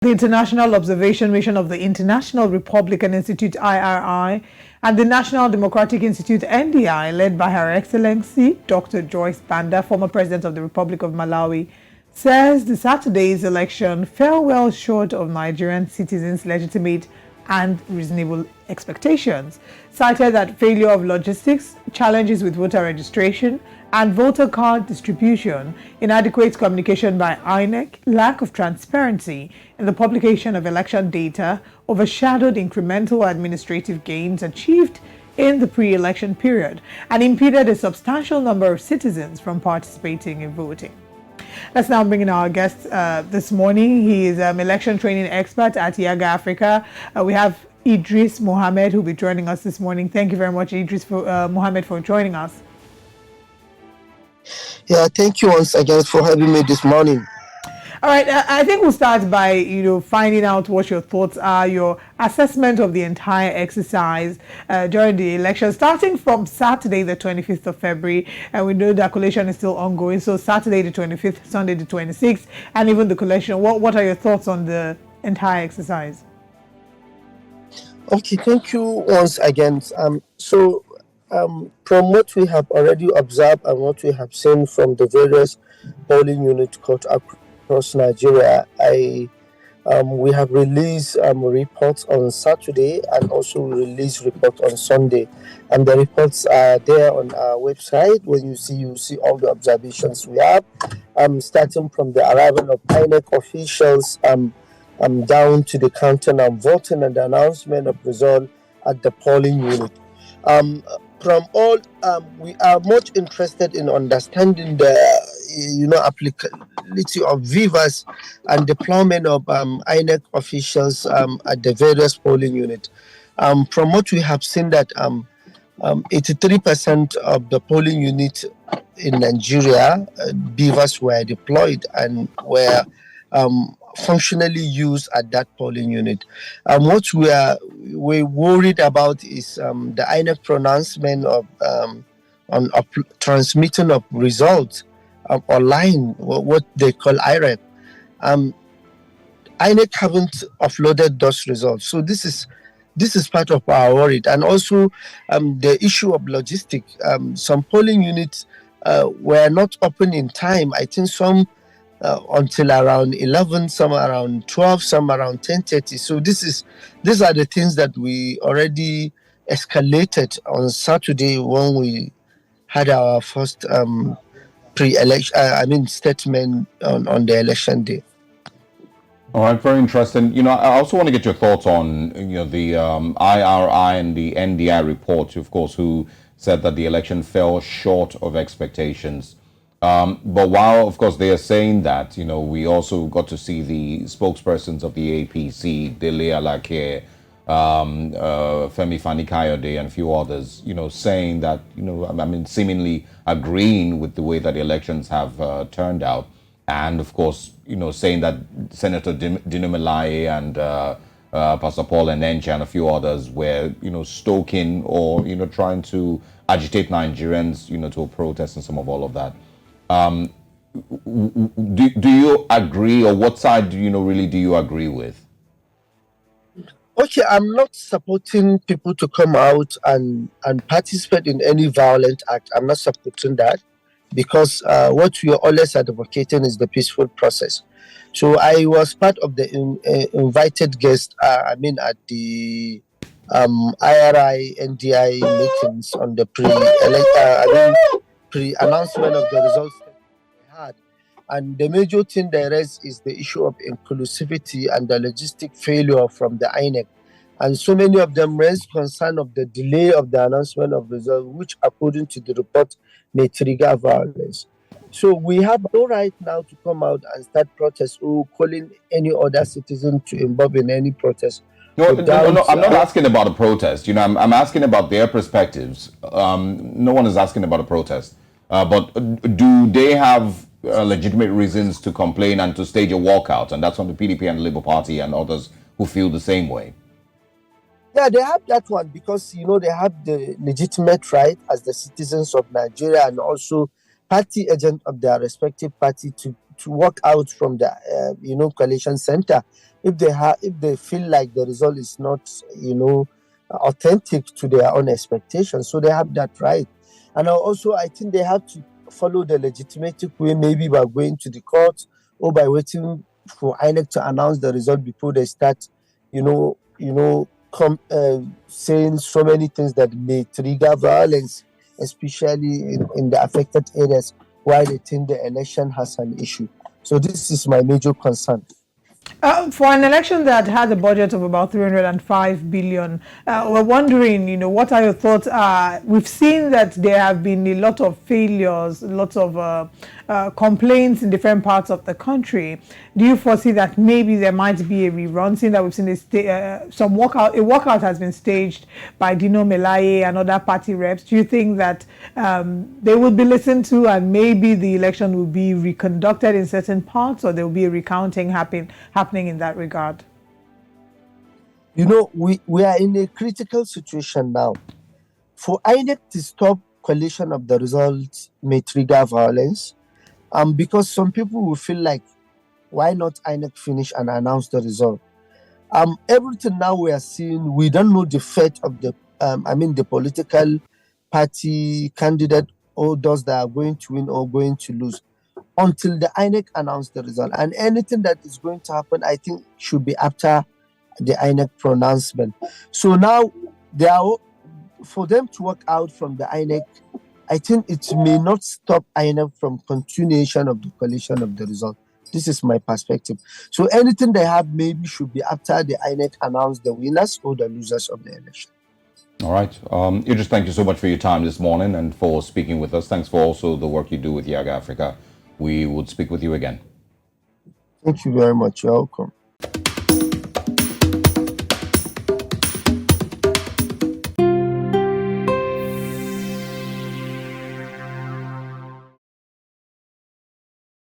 The International Observation Mission of the International Republican Institute IRI and the National Democratic Institute NDI, led by Her Excellency Dr. Joyce Banda, former President of the Republic of Malawi, says the Saturday's election fell well short of Nigerian citizens' legitimate and reasonable expectations, cited that failure of logistics, challenges with voter registration and voter card distribution, inadequate communication by INEC, lack of transparency in the publication of election data overshadowed incremental administrative gains achieved in the pre-election period and impeded a substantial number of citizens from participating in voting. Let's now bring in our guest this morning. He is an election training expert at Yaga Africa. We have Idris Mohammed, who will be joining us this morning. Thank you very much, Idris Mohammed, for joining us. Yeah, thank you once again for having me this morning. All right, I think we'll start by, finding out what your thoughts are, your assessment of the entire exercise during the election, starting from Saturday, the 25th of February, and we know that collation is still ongoing. So Saturday, the 25th, Sunday, the 26th, and even the collation. What are your thoughts on the entire exercise? Okay, thank you once again. From what we have already observed and what we have seen from the various polling units across Nigeria, we have released reports on Saturday and also released reports on Sunday, and the reports are there on our website. When you see all the observations we have, starting from the arrival of INEC officials, down to the counting and voting and the announcement of result at the polling unit. From all, we are much interested in understanding the, applicability of viewers and deployment of INEC officials at the various polling units. From what we have seen that 83% of the polling units in Nigeria, beavers were deployed and were functionally used at that polling unit. What we're worried about is the INEC pronouncement of transmitting of results online, what they call IREP. INEC haven't uploaded those results, so this is part of our worry, and also the issue of logistics. Some polling units were not open in time. I think some until around 11, some around 12, some around 10:30. So these are the things that we already escalated on Saturday when we had our first pre-election, statement on the election day. All right, very interesting. I also want to get your thoughts on the IRI and the NDI report, of course, who said that the election fell short of expectations. But while, of course, they are saying that, we also got to see the spokespersons of the APC, Dele Alake, Femi Fani-Kayode, and a few others, saying that, seemingly agreeing with the way that the elections have turned out. And, of course, saying that Senator Dino Melaye and Pastor Paul Enenche and a few others were, stoking or, trying to agitate Nigerians, to a protest and some of all of that. Do you agree, or what side do you agree with? Okay, I'm not supporting people to come out and participate in any violent act. I'm not supporting that, because what we are always advocating is the peaceful process. So I was part of the invited guest, at the IRI NDI meetings on the pre-announcement of the results that we had. And the major thing there is the issue of inclusivity and the logistic failure from the INEC. And so many of them raised concern of the delay of the announcement of results, which according to the report may trigger violence. So we have no right now to come out and start protests or calling any other citizen to involve in any protest. No, I'm not asking about a protest. I'm asking about their perspectives. No one is asking about a protest. But do they have legitimate reasons to complain and to stage a walkout? And that's from the PDP and the Labour Party and others who feel the same way. Yeah, they have that one because, they have the legitimate right as the citizens of Nigeria and also party agent of their respective party to walk out from the, coalition center if they feel like the result is not, authentic to their own expectations. So they have that right. And also, I think they have to follow the legitimate way, maybe by going to the court or by waiting for INEC to announce the result before they start, saying so many things that may trigger violence, especially in the affected areas where they think the election has an issue. So this is my major concern. For an election that had a budget of about 305 billion, we're wondering, what are your thoughts? We've seen that there have been a lot of failures, lots of complaints in different parts of the country. Do you foresee that maybe there might be a rerun, seeing that we've seen a walkout has been staged by Dino Melaye and other party reps? Do you think that they will be listened to and maybe the election will be reconducted in certain parts, or there will be a recounting happening in that regard? We are in a critical situation now. For INEC to stop collation of the results may trigger violence, because some people will feel like, why not INEC finish and announce the result? Everything now we are seeing, we don't know the fate of the political party candidate or those that are going to win or going to lose until the INEC announce the result. And anything that is going to happen, I think, should be after the INEC pronouncement. So now, for them to walk out from the INEC, I think it may not stop INEC from continuation of the collation of the result. This is my perspective. So anything they have maybe should be after the INEC announce the winners or the losers of the election. All right. Idris, thank you so much for your time this morning and for speaking with us. Thanks for also the work you do with Yaga Africa. We would speak with you again. Thank you very much. You're welcome.